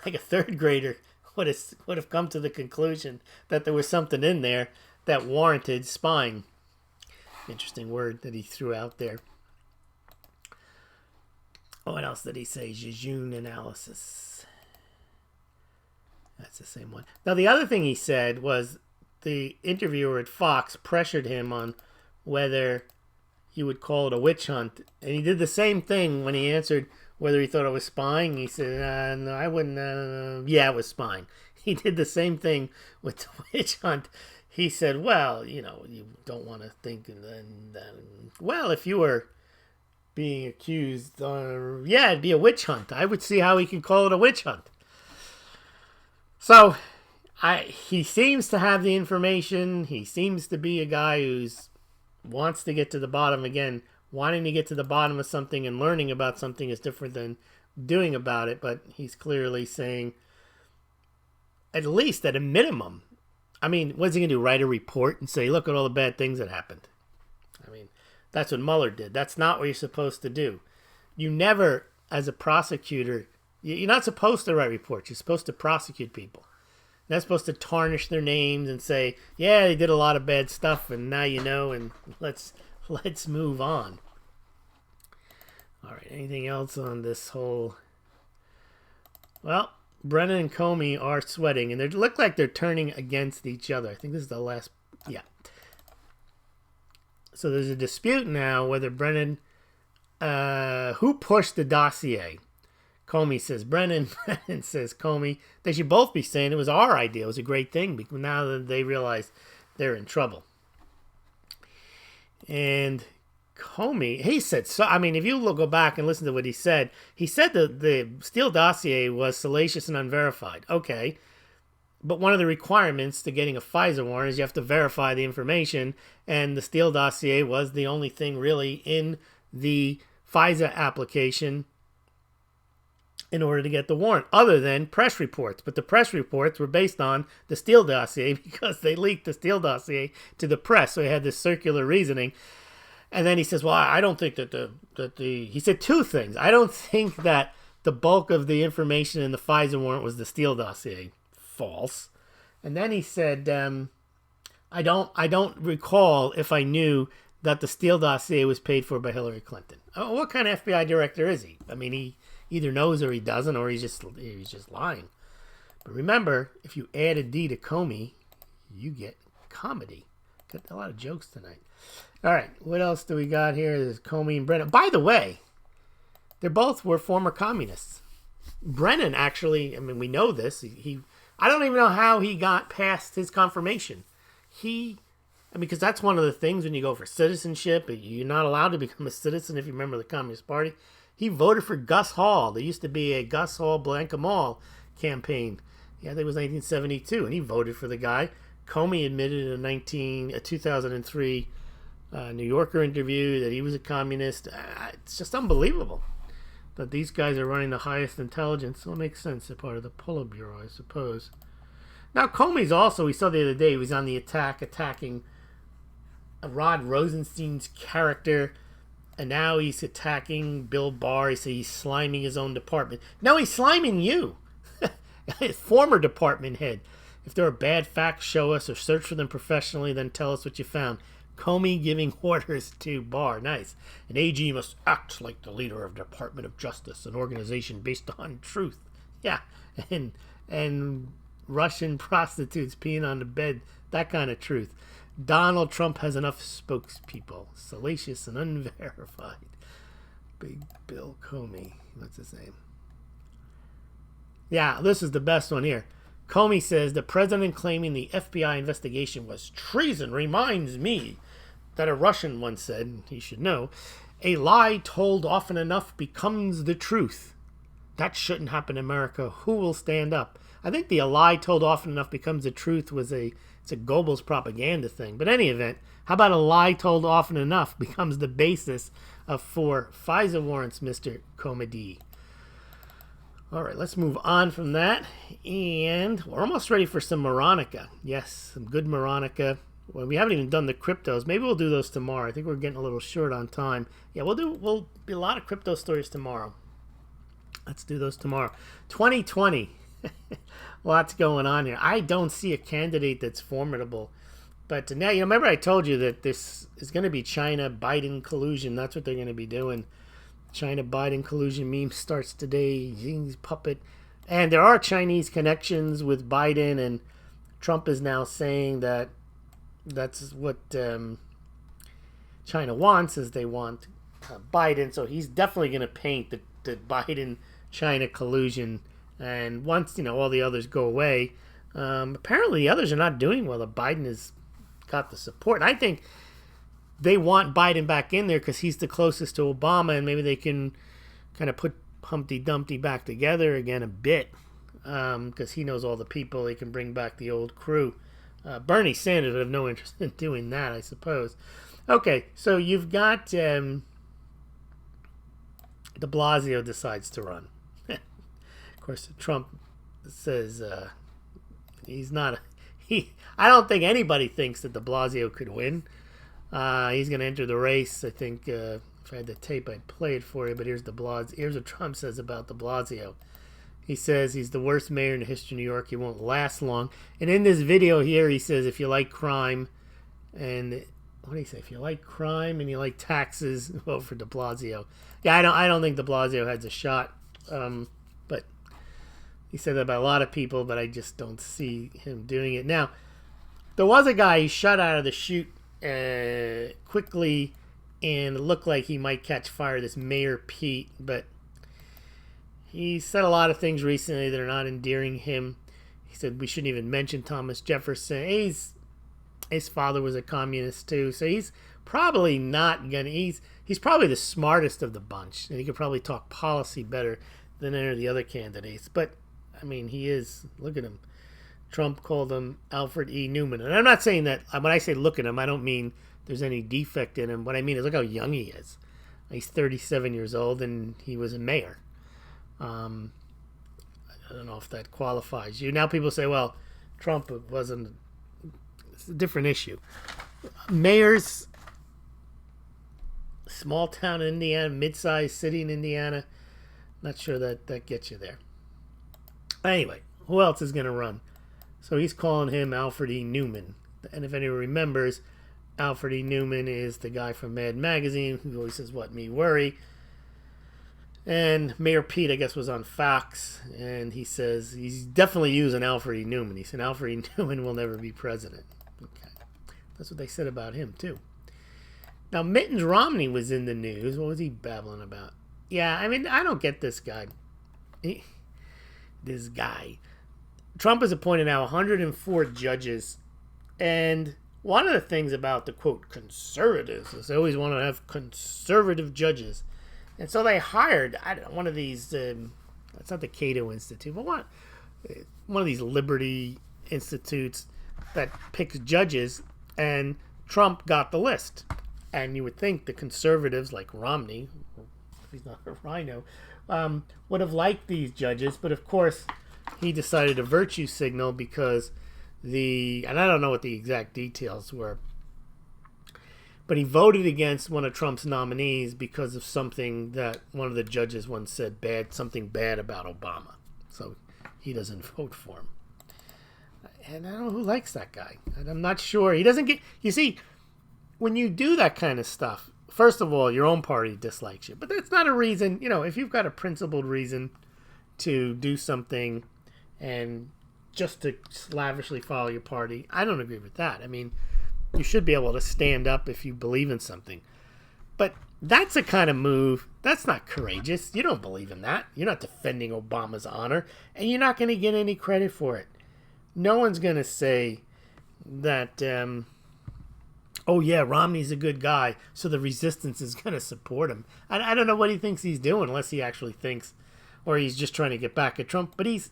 like a third grader would have come to the conclusion that there was something in there that warranted spying. Interesting word that he threw out there. What else did he say? Jejune analysis. That's the same one. Now, the other thing he said was the interviewer at Fox pressured him on whether he would call it a witch hunt. And he did the same thing when he answered whether he thought it was spying. He said, no, I wouldn't. Yeah, it was spying. He did the same thing with the witch hunt. He said, well, you don't want to think. Well, if you were being accused, yeah, it'd be a witch hunt. I would see how he could call it a witch hunt. So, he seems to have the information. He seems to be a guy who wants to get to the bottom. Again, wanting to get to the bottom of something and learning about something is different than doing about it. But he's clearly saying, at least at a minimum, I mean, what's he going to do? Write a report and say, look at all the bad things that happened? I mean, that's what Mueller did. That's not what you're supposed to do. You never, as a prosecutor, you're not supposed to write reports. You're supposed to prosecute people. You're not supposed to tarnish their names and say, yeah, they did a lot of bad stuff, and now you know, and let's move on. All right, anything else on this whole... Well, Brennan and Comey are sweating, and they look like they're turning against each other. I think this is the last... Yeah. So there's a dispute now whether Brennan... who pushed the dossier? Comey says Brennan. Brennan says Comey. They should both be saying it was our idea. It was a great thing, because now that they realize they're in trouble. And Comey, he said, so, I mean, if you go back and listen to what he said that the Steele dossier was salacious and unverified. Okay. But one of the requirements to getting a FISA warrant is you have to verify the information, and the Steele dossier was the only thing really in the FISA application in order to get the warrant, other than press reports. But the press reports were based on the Steele dossier because they leaked the Steele dossier to the press. So he had this circular reasoning. And then he says, well, I don't think that he said two things. I don't think that the bulk of the information in the FISA warrant was the Steele dossier. False. And then he said, I don't recall if I knew that the Steele dossier was paid for by Hillary Clinton. Oh, what kind of FBI director is he? I mean, he either knows or he doesn't, or he's just lying. But remember, if you add a D to Comey, you get comedy. Got a lot of jokes tonight. All right, what else do we got here? There's Comey and Brennan. By the way, they both were former communists. Brennan actually, I mean, we know this. I don't even know how he got past his confirmation. Because that's one of the things when you go for citizenship, you're not allowed to become a citizen if you remember the Communist Party. He voted for Gus Hall. There used to be a Gus Hall Blanca Mall campaign. Yeah, I think it was 1972, and he voted for the guy. Comey admitted in a 2003 New Yorker interview that he was a communist. It's just unbelievable that these guys are running the highest intelligence. So it makes sense. They're part of the Politburo, I suppose. Now, Comey's also, we saw the other day, he was on the attacking Rod Rosenstein's character, and now he's attacking Bill Barr. He says he's sliming his own department. No, he's sliming you, his former department head. If there are bad facts, show us, or search for them professionally, then tell us what you found. Comey giving orders to Barr. Nice. An AG must act like the leader of the Department of Justice, an organization based on truth. Yeah, and Russian prostitutes peeing on the bed, that kind of truth. Donald Trump has enough spokespeople, salacious and unverified. Big Bill Comey. What's his name? Yeah, this is the best one here. Comey says the president claiming the FBI investigation was treason reminds me that a Russian once said, he should know, a lie told often enough becomes the truth. That shouldn't happen in America. Who will stand up? I think the a lie told often enough becomes the truth it's a Goebbels propaganda thing. But in any event, how about a lie told often enough becomes the basis of 4 FISA warrants, Mr. Comey? All right, let's move on from that. And we're almost ready for some Moronica. Yes, some good Moronica. Well, we haven't even done the cryptos. Maybe we'll do those tomorrow. I think we're getting a little short on time. Yeah, we'll be a lot of crypto stories tomorrow. Let's do those tomorrow. 2020. Lots going on here. I don't see a candidate that's formidable. But now, remember I told you that this is going to be China-Biden collusion. That's what they're going to be doing. China-Biden collusion meme starts today. Xing's puppet. And there are Chinese connections with Biden, and Trump is now saying that that's what China wants, is they want Biden. So he's definitely going to paint the Biden-China collusion. And once, all the others go away, apparently the others are not doing well. Biden has got the support. And I think they want Biden back in there because he's the closest to Obama, and maybe they can kind of put Humpty Dumpty back together again a bit because he knows all the people. He can bring back the old crew. Bernie Sanders would have no interest in doing that, I suppose. Okay, so you've got de Blasio decides to run. Of course, Trump says he's not. I don't think anybody thinks that de Blasio could win. He's going to enter the race. I think if I had the tape, I'd play it for you. But here's what Trump says about de Blasio. He says he's the worst mayor in the history of New York. He won't last long. And in this video here, he says if you like crime, and what do you say? If you like crime and you like taxes, vote for de Blasio. Yeah, I don't think de Blasio has a shot. But he said that about a lot of people, but I just don't see him doing it. Now, there was a guy who shot out of the chute quickly, and it looked like he might catch fire, this Mayor Pete, but he said a lot of things recently that are not endearing him. He said we shouldn't even mention Thomas Jefferson. His father was a communist too, so he's probably not gonna. He's probably the smartest of the bunch, and he could probably talk policy better than any of the other candidates. But I mean, he is. Look at him. Trump called him Alfred E. Newman, and I'm not saying that when I say look at him, I don't mean there's any defect in him. What I mean is look how young he is. He's 37 years old, and he was a mayor. I don't know if that qualifies you. Now people say, well, Trump wasn't. It's a different issue. Mayors, small town in Indiana, mid-sized city in Indiana. Not sure that gets you there. Anyway, who else is going to run? So he's calling him Alfred E. Newman. And if anyone remembers, Alfred E. Newman is the guy from Mad Magazine who always says, "What me worry." And Mayor Pete, I guess, was on Fox, and he says he's definitely using Alfred E. Newman. He said Alfred E. Newman will never be president. Okay, that's what they said about him too. Now Mitt Romney was in the news. What was he babbling about? Yeah, I mean, I don't get this guy. This guy. Trump has appointed now 104 judges, and one of the things about the, quote, conservatives is they always want to have conservative judges. And so they hired, I don't know, one of these, it's not the Cato Institute, but one of these liberty institutes that picks judges, and Trump got the list. And you would think the conservatives, like Romney, he's not a rhino, would have liked these judges, but of course he decided a virtue signal because and I don't know what the exact details were, but he voted against one of Trump's nominees because of something that one of the judges once said something bad about Obama. So he doesn't vote for him. And I don't know who likes that guy. And I'm not sure. He doesn't get, you see, when you do that kind of stuff, first of all, your own party dislikes you. But that's not a reason, if you've got a principled reason to do something and just to slavishly follow your party, I don't agree with that. I mean, you should be able to stand up if you believe in something. But that's a kind of move, that's not courageous. You don't believe in that. You're not defending Obama's honor, and you're not going to get any credit for it. No one's going to say that, oh yeah, Romney's a good guy, so the resistance is going to support him. I don't know what he thinks he's doing, unless he actually thinks, or he's just trying to get back at Trump. But if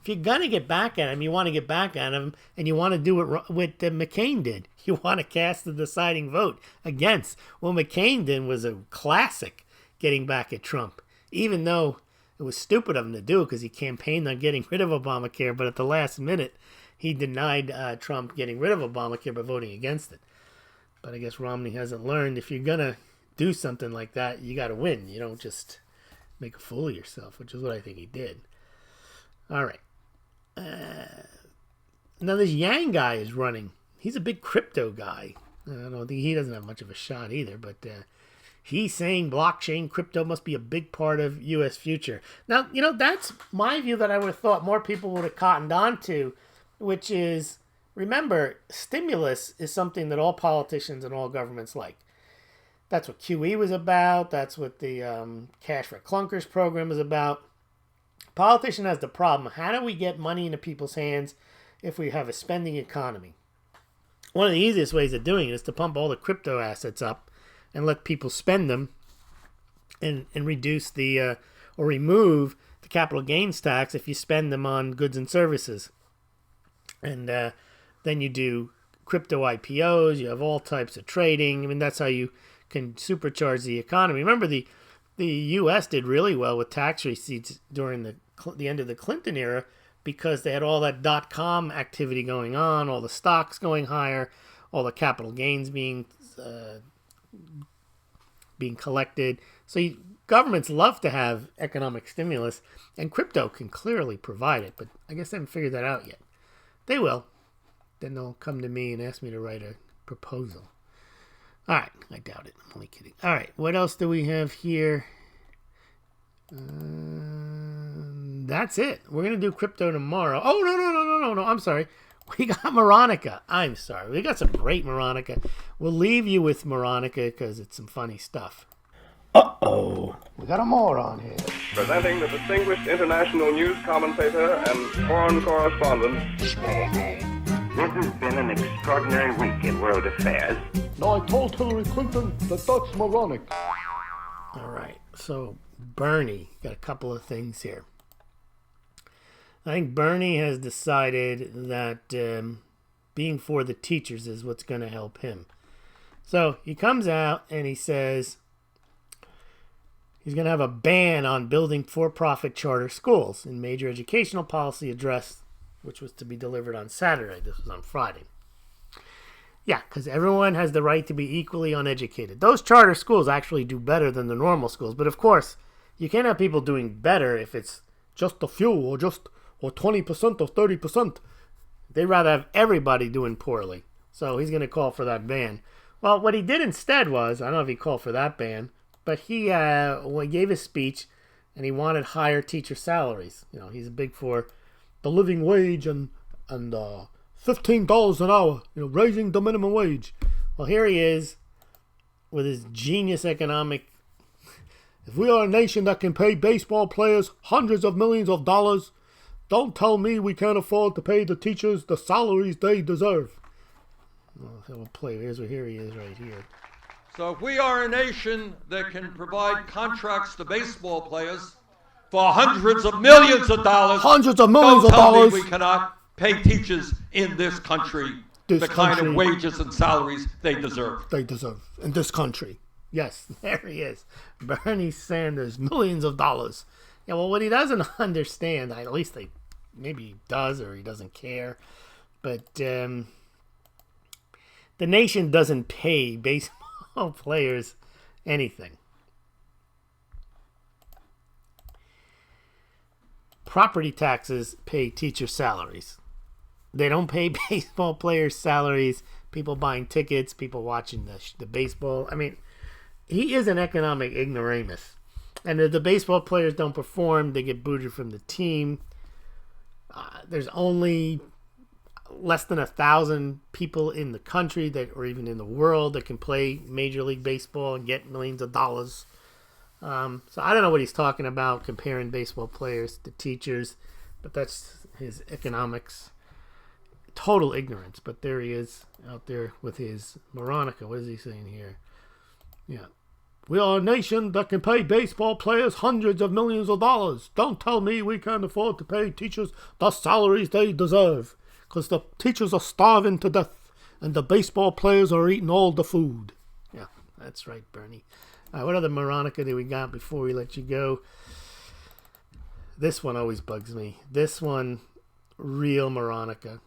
you're going to get back at him, you want to get back at him, and you want to do what McCain did. You want to cast the deciding vote against. What McCain did was a classic getting back at Trump, even though it was stupid of him to do because he campaigned on getting rid of Obamacare, but at the last minute, he denied Trump getting rid of Obamacare by voting against it. But I guess Romney hasn't learned if you're going to do something like that, you got to win. You don't just make a fool of yourself, which is what I think he did. All right. Now this Yang guy is running. He's a big crypto guy. I don't think he doesn't have much of a shot either, but he's saying blockchain crypto must be a big part of U.S. future. Now, that's my view that I would have thought more people would have cottoned on to, which is, remember, stimulus is something that all politicians and all governments like. That's what QE was about. That's what the Cash for Clunkers program is about. Politician has the problem. How do we get money into people's hands if we have a spending economy? One of the easiest ways of doing it is to pump all the crypto assets up and let people spend them and reduce or remove the capital gains tax if you spend them on goods and services. And then you do crypto IPOs. You have all types of trading. I mean, that's how you can supercharge the economy. Remember, the U.S. did really well with tax receipts during the end of the Clinton era because they had all that .com activity going on, all the stocks going higher, all the capital gains being collected. So governments love to have economic stimulus, and crypto can clearly provide it, but I guess they haven't figured that out yet. They will. Then they'll come to me and ask me to write a proposal. All right, I doubt it. I'm only kidding. All right, what else do we have here? That's it. We're going to do crypto tomorrow. Oh, no. I'm sorry. We got Moronica. I'm sorry. We got some great Moronica. We'll leave you with Moronica because it's some funny stuff. Uh-oh. We got a moron here. Presenting the distinguished international news commentator and foreign correspondent, Smaulgld. This has been an extraordinary week in world affairs. No, I told Hillary Clinton that that's moronic. All right. So, Bernie. Got a couple of things here. I think Bernie has decided that being for the teachers is what's going to help him. So he comes out and he says, He's going to have a ban on building for-profit charter schools in major educational policy address, which was to be delivered on Saturday. This was on Friday. Yeah, because everyone has the right to be equally uneducated. Those charter schools actually do better than the normal schools. But of course, you can't have people doing better if it's just a few or 20% or 30%. They'd rather have everybody doing poorly. So he's going to call for that ban. Well, what he did instead was, I don't know if he called for that ban, but he gave a speech and he wanted higher teacher salaries. You know, he's big for the living wage and $15 an hour, raising the minimum wage. Well, here he is with his genius economic. If we are a nation that can pay baseball players hundreds of millions of dollars, don't tell me we can't afford to pay the teachers the salaries they deserve. Well, we'll play. Here he is right here. So if we are a nation that can provide contracts to baseball players for hundreds of millions of dollars, hundreds of millions don't of tell dollars, me we cannot pay teachers in this country the kind of wages and salaries they deserve. They deserve in this country. Yes, there he is. Bernie Sanders, millions of dollars. Yeah, well, what he doesn't understand, at least maybe he does or he doesn't care, but the nation doesn't pay baseball players anything. Property taxes pay teacher salaries. They don't pay baseball players' salaries, people buying tickets, people watching the baseball. I mean, he is an economic ignoramus. And if the baseball players don't perform, they get booted from the team. There's only less than 1,000 people in the country or even in the world that can play Major League Baseball and get millions of dollars. So I don't know what he's talking about, comparing baseball players to teachers, but that's his economics. Total ignorance. But there he is out there with his Moronica. What is he saying here? Yeah. We are a nation that can pay baseball players hundreds of millions of dollars. Don't tell me we can't afford to pay teachers the salaries they deserve. Because the teachers are starving to death and the baseball players are eating all the food. Yeah, that's right, Bernie. What other Moronica do we got before we let you go? This one always bugs me. This one, real Moronica.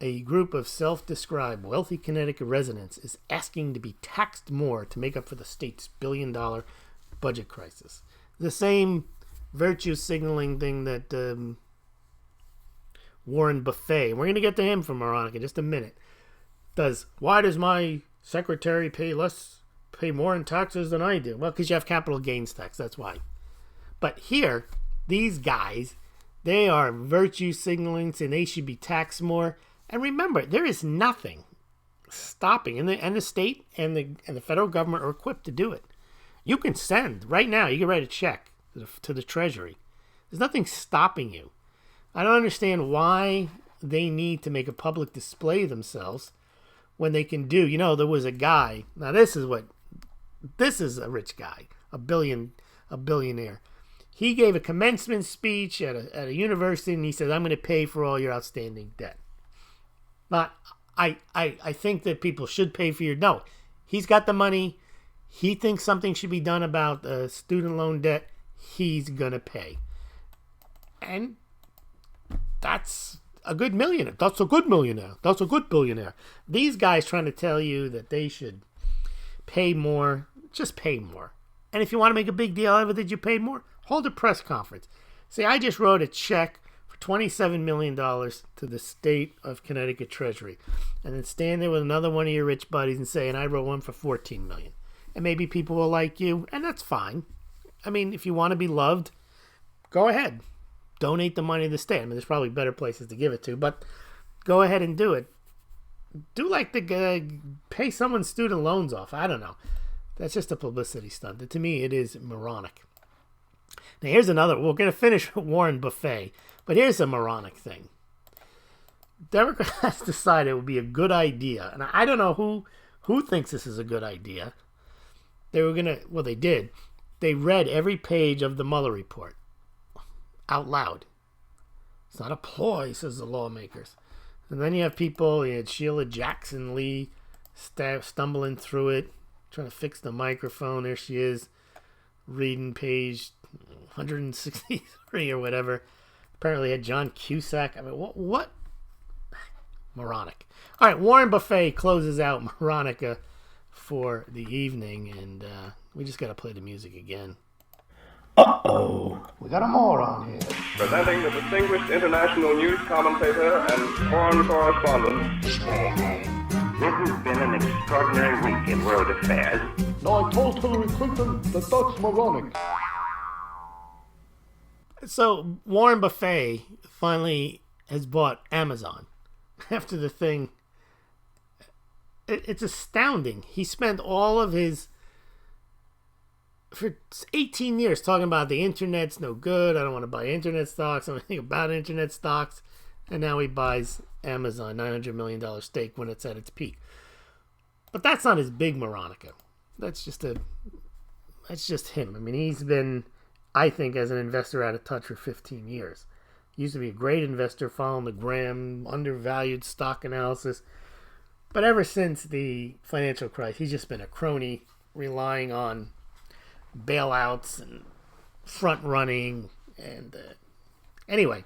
A group of self-described wealthy Connecticut residents is asking to be taxed more to make up for the state's billion-dollar budget crisis. The same virtue signaling thing that Warren Buffett, we're going to get to him from Moronica in just a minute, why does my secretary pay more in taxes than I do? Well, because you have capital gains tax, that's why. But here, these guys, they are virtue signaling, saying they should be taxed more. And remember, there is nothing stopping, and the state and the federal government are equipped to do it. You can send, right now, you can write a check to the Treasury. There's nothing stopping you. I don't understand why they need to make a public display of themselves when they can do, there was a guy, now this is a rich guy, a billionaire. He gave a commencement speech at a university, and he said, I'm going to pay for all your outstanding debt. But I think that people should pay for no. He's got the money. He thinks something should be done about student loan debt. He's going to pay. And that's a good millionaire. That's a good millionaire. That's a good billionaire. These guys trying to tell you that they should pay more, just pay more. And if you want to make a big deal out of it that you paid more, hold a press conference. See, I just wrote a check $27 million to the state of Connecticut Treasury, and then stand there with another one of your rich buddies and say, and I wrote one for $14 million. And maybe people will like you, and that's fine. I mean, if you want to be loved, go ahead. Donate the money to the state. I mean, there's probably better places to give it to, but go ahead and do it. Do like pay someone's student loans off. I don't know. That's just a publicity stunt. To me, it is moronic. Now, here's another. We're going to finish with Warren Buffett. But here's a moronic thing. Democrats decided it would be a good idea. And I don't know who thinks this is a good idea. They did. They read every page of the Mueller report out loud. It's not a ploy, says the lawmakers. And then you have people, Sheila Jackson Lee stumbling through it, trying to fix the microphone. There she is, reading page 163 or whatever. Apparently had John Cusack. I mean, what? Moronic. All right, Warren Buffett closes out Moronica for the evening, and we just got to play the music again. Uh-oh. We got a moron here. Presenting the distinguished international news commentator and foreign correspondent. This has been an extraordinary week in world affairs. Now, I told Hillary Clinton that that's moronic. So Warren Buffett finally has bought Amazon after the thing. It's astounding. He spent all of his, for 18 years, talking about the internet's no good. I don't want to buy internet stocks. I don't think about internet stocks. And now he buys Amazon, $900 million stake when it's at its peak. But that's not his big Moronica. That's just him. I mean, he's been, I think, as an investor, out of touch for 15 years. He used to be a great investor, following the Graham undervalued stock analysis. But ever since the financial crisis, he's just been a crony, relying on bailouts and front running. And anyway,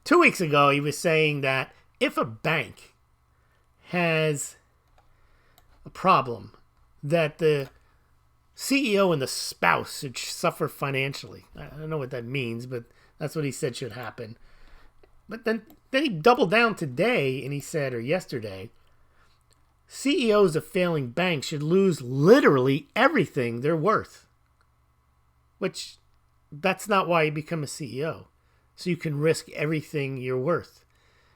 2 weeks ago, he was saying that if a bank has a problem, that the CEO and the spouse should suffer financially. I don't know what that means, but that's what he said should happen. But then he doubled down today, and he said, or yesterday, CEOs of failing banks should lose literally everything they're worth. Which, that's not why you become a CEO. So you can risk everything you're worth.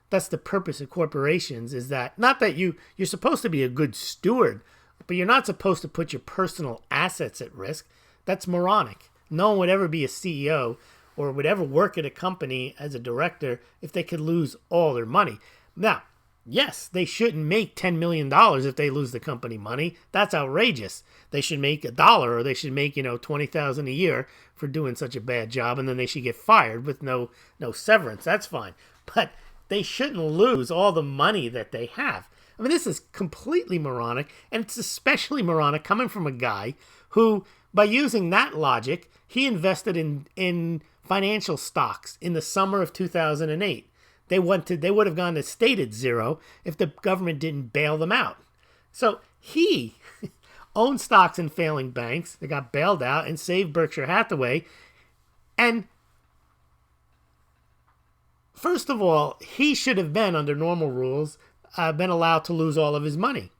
That's the purpose of corporations, is that, not that you're supposed to be a good steward, but you're not supposed to put your personal assets at risk. That's moronic. No one would ever be a CEO or would ever work at a company as a director if they could lose all their money. Now, yes, they shouldn't make $10 million if they lose the company money. That's outrageous. They should make $1, or they should make, $20,000 a year for doing such a bad job, and then they should get fired with no severance. That's fine. But they shouldn't lose all the money that they have. I mean, this is completely moronic, and it's especially moronic coming from a guy who, by using that logic, he invested in financial stocks in the summer of 2008. They would have gone to stated zero if the government didn't bail them out. So he owned stocks in failing banks that got bailed out and saved Berkshire Hathaway. And first of all, he should have been, under normal rules, been allowed to lose all of his money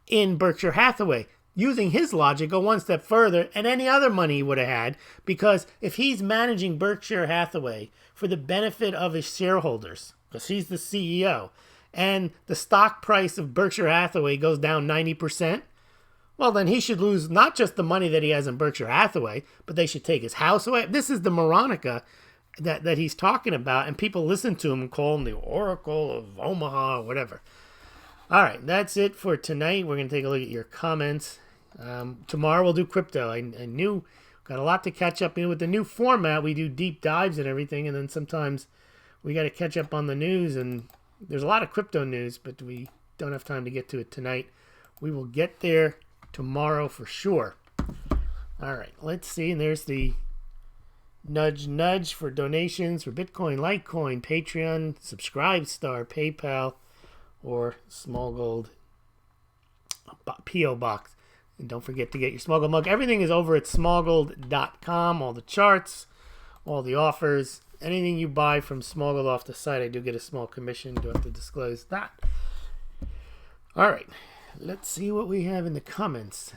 in Berkshire Hathaway. Using his logic, go one step further, and any other money he would have had, because if he's managing Berkshire Hathaway for the benefit of his shareholders, because he's the CEO, and the stock price of Berkshire Hathaway goes down 90%, well, then he should lose not just the money that he has in Berkshire Hathaway, but they should take his house away. This is the Moronica that he's talking about, and people listen to him and call him the Oracle of Omaha or whatever. All right, that's it for tonight. We're going to take a look at your comments. Tomorrow we'll do crypto. I knew, got a lot to catch up in with the new format. We do deep dives and everything, and then sometimes we got to catch up on the news, and there's a lot of crypto news, but we don't have time to get to it tonight. We will get there tomorrow for sure. All right, let's see. And there's the nudge for donations for Bitcoin, Litecoin, Patreon, Subscribestar, PayPal, or Smaulgld P.O. Box. And don't forget to get your Smaulgld mug. Everything is over at Smaulgld.com. All the charts, all the offers. Anything you buy from Smaulgld off the site, I do get a small commission. Do have to disclose that. All right. Let's see what we have in the comments.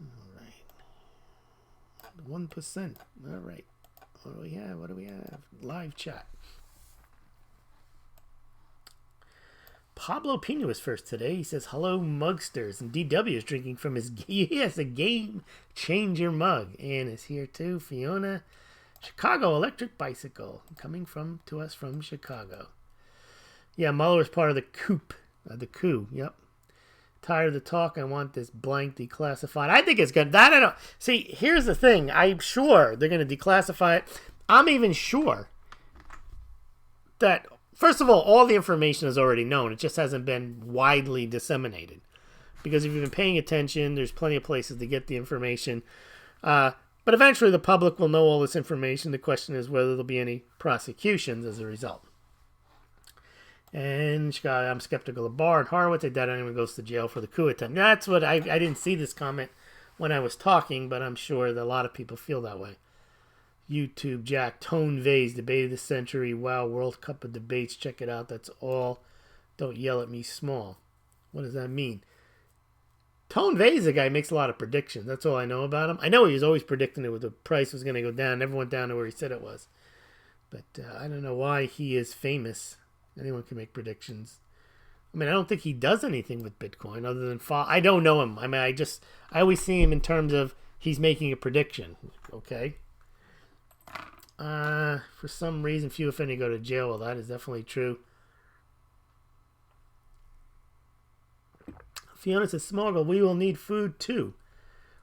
All right. 1%. All right. What do we have? Live chat. Pablo Pino is first today. He says, hello, mugsters. And DW is drinking from his, yes, a game changer mug. Ann is here too. Fiona. Chicago Electric Bicycle. Coming to us from Chicago. Yeah, Mueller is part of the coup. Yep. Tired of the talk. I want this blank declassified. I think it's good. That I don't. See, here's the thing. I'm sure they're going to declassify it. I'm even sure that, first of all the information is already known. It just hasn't been widely disseminated. Because if you've been paying attention, there's plenty of places to get the information. But eventually the public will know all this information. The question is whether there'll be any prosecutions as a result. And I'm skeptical of Barr and Horowitz. I doubt anyone goes to jail for the coup attempt. That's what I didn't see this comment when I was talking, but I'm sure that a lot of people feel that way. YouTube Jack, Tone Vase, debate of the century. Wow, World Cup of debates. Check it out. That's all. Don't yell at me small. What does that mean? Tone Vase is a guy who makes a lot of predictions. That's all I know about him. I know he was always predicting that the price was going to go down. Never went down to where he said it was. But I don't know why he is famous. Anyone can make predictions. I mean, I don't think he does anything with Bitcoin other than I don't know him. I mean, I always see him in terms of he's making a prediction. Okay. For some reason, few if any go to jail. Well, that is definitely true. Fiona says, Smaulgld, we will need food too.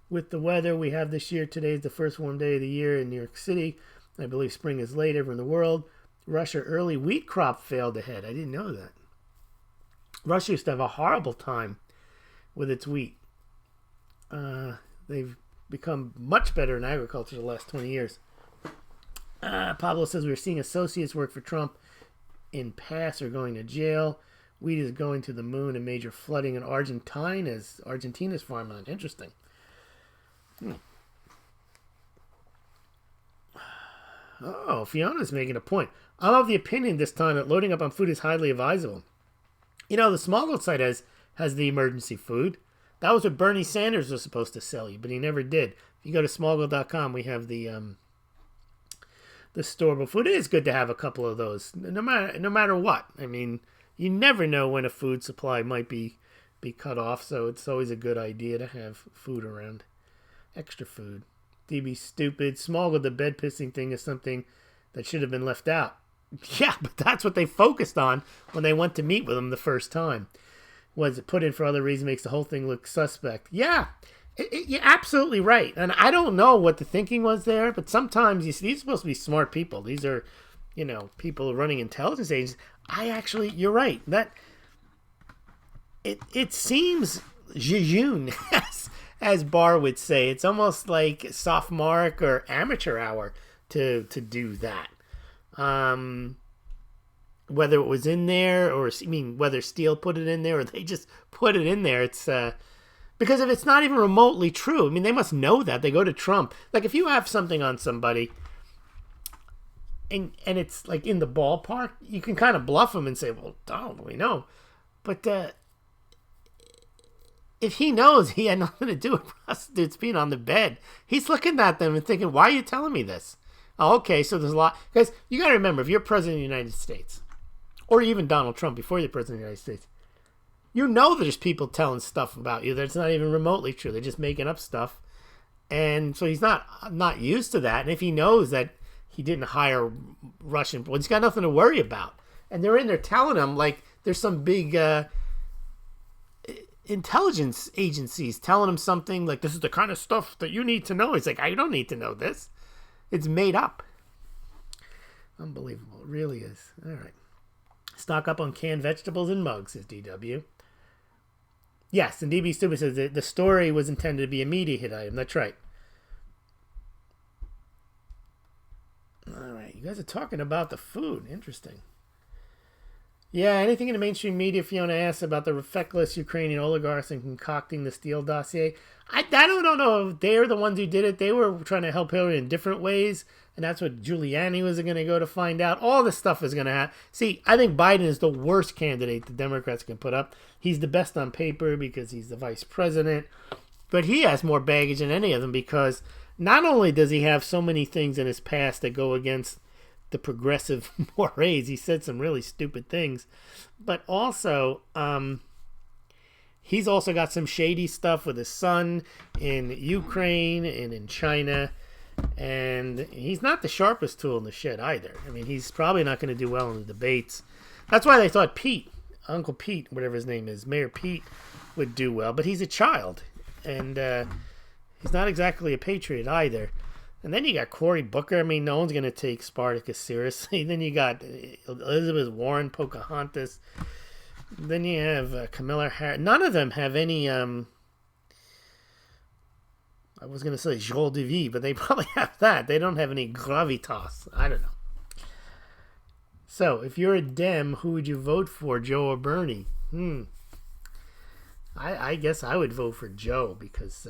With the weather we have this year, today is the first warm day of the year in New York City. I believe spring is late everywhere in the world. Russia early wheat crop failed ahead. I didn't know that. Russia used to have a horrible time with its wheat. They've become much better in agriculture the last 20 years. Pablo says we're seeing associates work for Trump in past or going to jail. Wheat is going to the moon and major flooding in Argentina's farmland. Interesting. Oh, Fiona's making a point. I'm of the opinion this time that loading up on food is highly advisable. You know, the Smaulgld site has the emergency food. That was what Bernie Sanders was supposed to sell you, but he never did. If you go to smaulgld.com, we have the storable food. It is good to have a couple of those, no matter what. I mean, you never know when a food supply might be cut off, so it's always a good idea to have food around. Extra food. DB stupid. Smaulgld, the bed pissing thing is something that should have been left out. Yeah, but that's what they focused on when they went to meet with him the first time. Was it put in for other reasons, makes the whole thing look suspect. Yeah, you're absolutely right. And I don't know what the thinking was there, but sometimes these are supposed to be smart people. These are, people running intelligence agencies. You're right. That it seems jejune, as Barr would say. It's almost like sophomoric or amateur hour to do that. Whether it was in there or whether Steele put it in there or they just put it in there, it's because if it's not even remotely true, they must know that. They go to Trump. Like if you have something on somebody and it's like in the ballpark, you can kind of bluff them and say, well, don't we know? But if he knows he had nothing to do with prostitutes being on the bed, he's looking at them and thinking, why are you telling me this? Oh, okay, so there's a lot. Because you got to remember, if you're president of the United States, or even Donald Trump before you're president of the United States, you know there's people telling stuff about you that's not even remotely true. They're just making up stuff. And so he's not used to that. And if he knows that he didn't hire Russian, well, he's got nothing to worry about. And they're in there telling him, like, there's some big intelligence agencies telling him something, like, this is the kind of stuff that you need to know. He's like, I don't need to know this. It's made up. Unbelievable. It really is. All right. Stock up on canned vegetables and mugs, says DW. Yes, and DB Stupid says that the story was intended to be a media hit item. That's right. All right. You guys are talking about the food. Interesting. Yeah, anything in the mainstream media, Fiona asks about the feckless Ukrainian oligarchs and concocting the Steele dossier. I don't know if they're the ones who did it. They were trying to help Hillary in different ways, and that's what Giuliani was going to go to find out. All this stuff is going to happen. See, I think Biden is the worst candidate the Democrats can put up. He's the best on paper because he's the vice president, but he has more baggage than any of them because not only does he have so many things in his past that go against the progressive mores, he said some really stupid things, but also he's also got some shady stuff with his son in Ukraine and in China, and he's not the sharpest tool in the shed either. He's probably not going to do well in the debates. That's why they thought Uncle Pete, whatever his name is, Mayor Pete, would do well, but he's a child, and he's not exactly a patriot either. And then you got Cory Booker. No one's going to take Spartacus seriously. Then you got Elizabeth Warren, Pocahontas. Then you have Camilla Harris. None of them have any, I was going to say joie de vie, but they probably have that. They don't have any gravitas. I don't know. So, if you're a Dem, who would you vote for, Joe or Bernie? I guess I would vote for Joe, because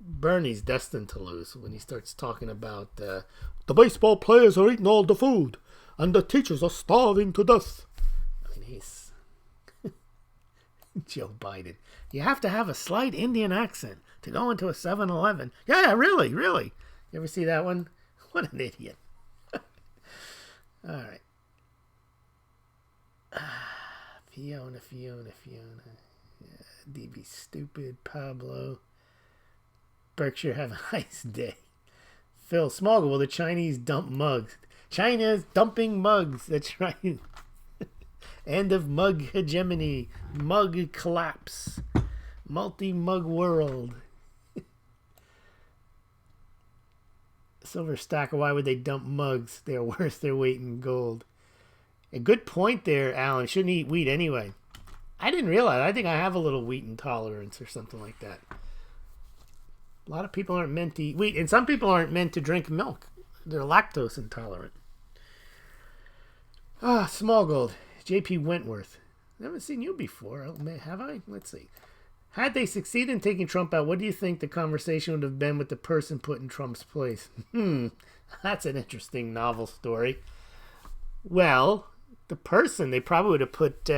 Bernie's destined to lose when he starts talking about the baseball players are eating all the food and the teachers are starving to death. I mean, he's Joe Biden. You have to have a slight Indian accent to go into a 7-Eleven. Yeah, really. You ever see that one? What an idiot. All right. Fiona. Yeah, DB stupid. Pablo. Berkshire, have a nice day. Phil, Smaulgld, will the Chinese dump mugs? China's dumping mugs. That's right. End of mug hegemony. Mug collapse. Multi-mug world. Silver Stacker, why would they dump mugs? They're worth their weight in gold. A good point there, Alan. Shouldn't eat wheat anyway. I didn't realize. I think I have a little wheat intolerance or something like that. A lot of people aren't meant to eat wheat, and some people aren't meant to drink milk. They're lactose intolerant. Smaulgld. J.P. Wentworth. I haven't seen you before, have I? Let's see. Had they succeeded in taking Trump out, what do you think the conversation would have been with the person put in Trump's place? That's an interesting novel story. Well, the person, they probably would have put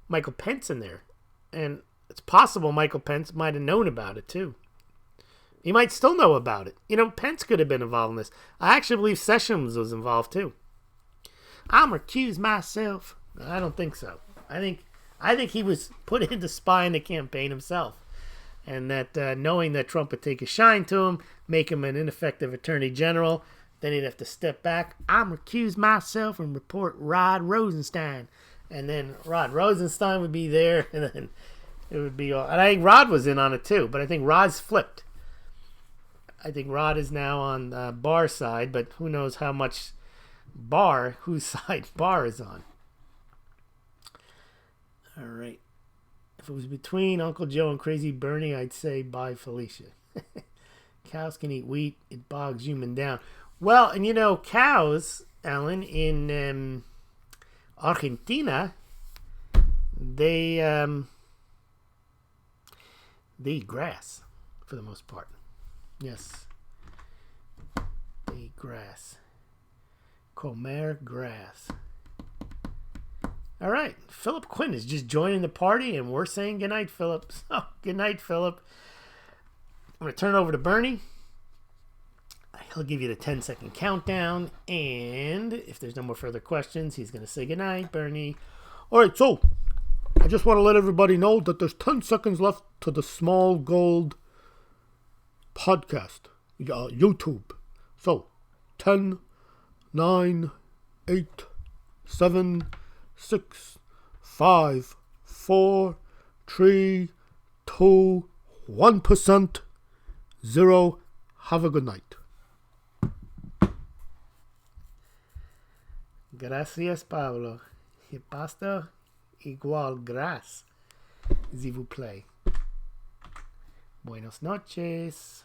Michael Pence in there. And it's possible Michael Pence might have known about it, too. He might still know about it. You know, Pence could have been involved in this. I actually believe Sessions was involved, too. I'm recuse myself. I don't think so. I think he was put in to spy in the campaign himself. And that knowing that Trump would take a shine to him, make him an ineffective attorney general, then he'd have to step back. I'm recuse myself and report Rod Rosenstein. And then Rod Rosenstein would be there, and then it would be all. And I think Rod was in on it too, but I think Rod's flipped. I think Rod is now on Barr's side, but who knows how much whose side Barr is on. All right. If it was between Uncle Joe and Crazy Bernie, I'd say bye, Felicia. Cows can eat wheat. It bogs human down. Well, and you know, cows, Alan, in Argentina, they eat grass for the most part. Yes. They eat grass. Comer grass. All right. Philip Quinn is just joining the party, and we're saying goodnight, Philip. So, goodnight, Philip. I'm going to turn it over to Bernie. He'll give you the 10-second countdown, and if there's no more further questions, he's going to say goodnight, Bernie. All right, so I just want to let everybody know that there's 10 seconds left to the Smaulgld podcast, YouTube. So, 10, 9, 8, 7, 6, 5, 4, 3, 2, 1%, 0. Have a good night. Gracias, Pablo. Y pasta igual gras. Si vous plaît. Buenas noches.